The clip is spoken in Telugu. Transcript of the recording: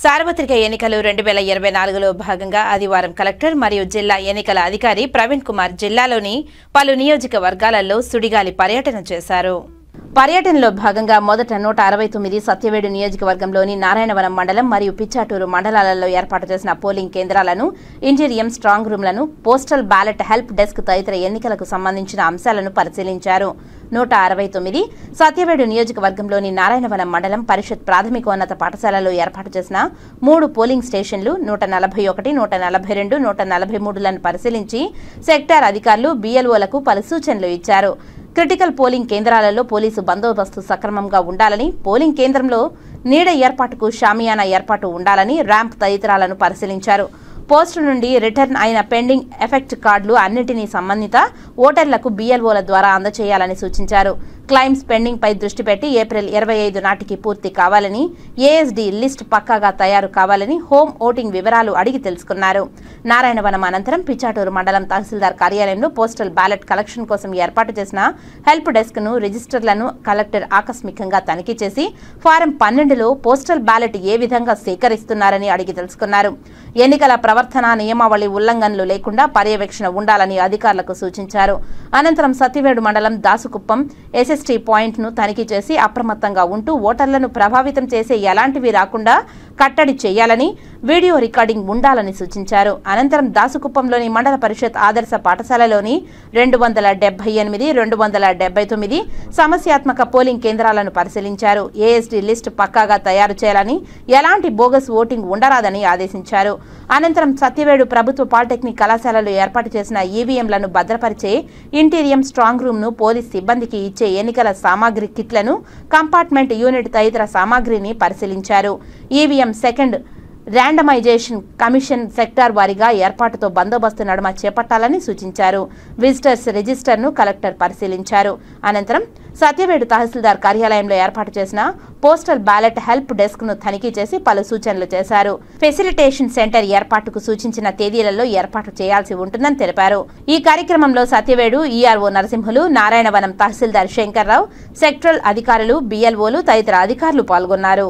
సార్వత్రిక ఎన్నికలు 2024లో భాగంగా ఆదివారం కలెక్టర్ మరియు జిల్లా ఎన్నికల అధికారి ప్రవీణ్ కుమార్ జిల్లాలోని పలు నియోజకవర్గాలలో సుడిగాలి పర్యటన చేశారు. పర్యటనలో భాగంగా మొదట 169 సత్యవేడు నియోజకవర్గంలోని నారాయణవనం మండలం మరియు పిచ్చాటూరు మండలాలలో ఏర్పాటు చేసిన పోలింగ్ కేంద్రాలను, ఇంటీరియం స్ట్రాంగ్ రూమ్లను, పోస్టల్ బ్యాలెట్ హెల్ప్ డెస్క్ తదితర ఎన్నికలకు సంబంధించిన అంశాలను పరిశీలించారు. 169 సత్యవేడు నియోజకవర్గంలోని నారాయణవనం మండలం పరిషత్ ప్రాథమికోన్నత పాఠశాలలో ఏర్పాటు చేసిన 3 పోలింగ్ స్టేషన్లు 141, 142, 143లను పరిశీలించి సెక్టార్ అధికారులు, BLOలకు పలు సూచనలు ఇచ్చారు. క్రిటికల్ పోలింగ్ కేంద్రాలలో పోలీసు బందోబస్తు సక్రమంగా ఉండాలని, పోలింగ్ కేంద్రంలో నీడ ఏర్పాటుకు షామియానా ఏర్పాటు ఉండాలని, ర్యాంప్ తదితరాలను పరిశీలించారు. పోస్టు నుండి రిటర్న్ అయిన పెండింగ్ ఎఫెక్ట్ కార్డులు అన్నింటినీ సంబంధిత ఓటర్లకు BLOల ద్వారా అందజేయాలని సూచించారు. క్లైమ్స్ పెండింగ్ పై దృష్టి పెట్టి ఏప్రిల్ 25 నాటికి పూర్తి కావాలని, ASD లిస్ట్ పక్కాగా తయారు కావాలని హోమ్ ఓటింగ్ వివరాలు అడిగి తెలుసుకున్నారు. నారాయణవనం అనంతరం పిచ్చాటూరు మండలం తహసీల్దార్ కార్యాలయంలో పోస్టల్ బ్యాలెట్ కలెక్షన్ కోసం ఏర్పాటు చేసిన హెల్ప్ డెస్క్ ను, రిజిస్టర్లను కలెక్టర్ ఆకస్మికంగా తనిఖీ చేసి ఫారం 12లో పోస్టల్ బ్యాలెట్ ఏ విధంగా సేకరిస్తున్నారని అడిగి తెలుసుకున్నారు. ఎన్నికల ప్రవర్తన నియమావళి ఉల్లంఘనలు లేకుండా పర్యవేక్షణ ఉండాలని అధికారులకు సూచించారు. అనంతరం సత్యవేడు మండలం దాసుకుప్పం SST పాయింట్ ను తనిఖీ చేసి అప్రమత్తంగా ఉంటూ ఓటర్లను ప్రభావితం చేసే ఎలాంటివి రాకుండా కట్టడి చేయాలని, వీడియో రికార్డింగ్ ఉండాలని సూచించారు. అనంతరం దాసుకుప్పంలోని మండల పరిషత్ ఆదర్శ పాఠశాలలోని 278, 279 సమస్యాత్మక పోలింగ్ కేంద్రాలను పరిశీలించారు. ASD లిస్ట్ పక్కాగా తయారు చేయాలని, ఎలాంటి బోగస్ ఓటింగ్ ఉండరాదని ఆదేశించారు. అనంతరం సత్యవేడు ప్రభుత్వ పాలిటెక్నిక్ కళాశాలలో ఏర్పాటు చేసిన EVMలను భద్రపరిచే ఇంటీరియం స్ట్రాంగ్ రూమ్ ను, పోలీస్ సిబ్బందికి ఇచ్చే ఎన్నికల సామాగ్రి కిట్లను, కంపార్ట్మెంట్ యూనిట్ తదితర సామాగ్రిని పరిశీలించారు. EVM second randomisation commission sector వారీగా ఏర్పాటుతో బందోబస్తు నడుమ చేపట్టాలని సూచించారు. విజిటర్స్ రిజిస్టర్ను కలెక్టర్ పరిశీలించారు. అనంతరం సత్యవేడు తహసీల్దార్ కార్యాలయంలో ఏర్పాటు చేసిన పోస్టల్ బ్యాలెట్ హెల్ప్ డెస్క్ ను తనిఖీ చేసి పలు సూచనలు చేశారు. ఫెసిలిటేషన్ సెంటర్ ఏర్పాటుకు సూచించిన తేదీలలో ఏర్పాటు చేయాల్సి ఉంటుందని తెలిపారు. ఈ కార్యక్రమంలో సత్యవేడు ERO నరసింహులు, నారాయణవనం తహసీల్దార్ శంకర్రావు, సెక్టరల్ అధికారులు, BLOలు తదితర అధికారులు పాల్గొన్నారు.